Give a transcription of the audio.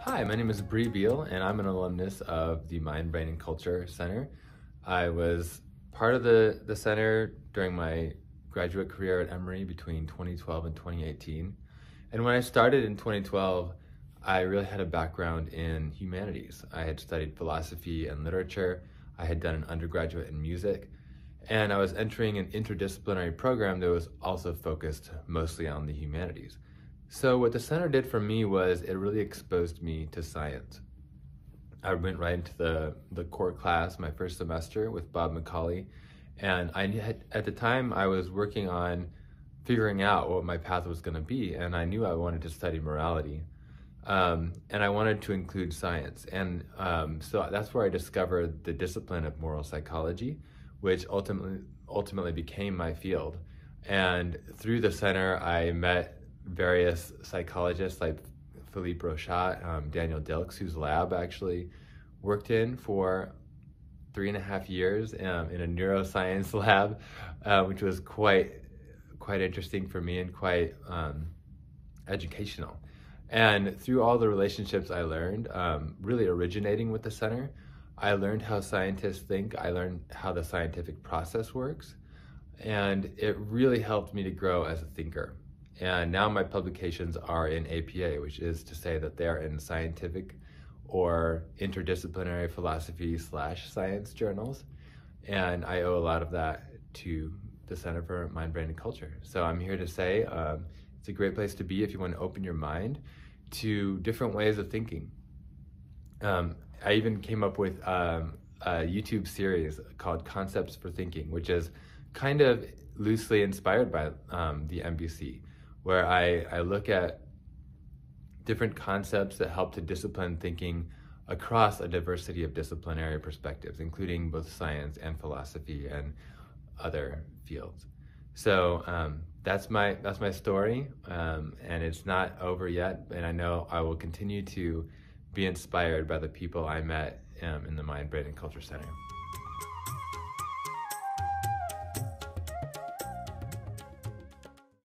Hi, my name is Bree Beal, and I'm an alumnus of the Mind, Brain, and Culture Center. I was part of the center during my graduate career at Emory between 2012 and 2018. And when I started in 2012, I really had a background in humanities. I had studied philosophy and literature. I had done an undergraduate in music, and I was entering an interdisciplinary program that was also focused mostly on the humanities. So what the center did for me was it really exposed me to science. I went right into the core class my first semester with Bob McCauley, and at the time I was working on figuring out what my path was going to be, and I knew I wanted to study morality, and I wanted to include science, and so that's where I discovered the discipline of moral psychology, which ultimately became my field. And through the center, I met various psychologists like Philippe Rochat, Daniel Dilks, whose lab I actually worked in for 3.5 years in a neuroscience lab, which was quite interesting for me and quite educational. And through all the relationships I learned, really originating with the center, I learned how scientists think, I learned how the scientific process works, and it really helped me to grow as a thinker. And now my publications are in APA, which is to say that they're in scientific or interdisciplinary philosophy/science journals. And I owe a lot of that to the Center for Mind, Brain, and Culture. So I'm here to say it's a great place to be if you want to open your mind to different ways of thinking. I even came up with a YouTube series called Concepts for Thinking, which is kind of loosely inspired by the MBC, where I look at different concepts that help to discipline thinking across a diversity of disciplinary perspectives, including both science and philosophy and other fields. So that's my story, and it's not over yet, and I know I will continue to be inspired by the people I met in the Mind, Brain, and Culture Center.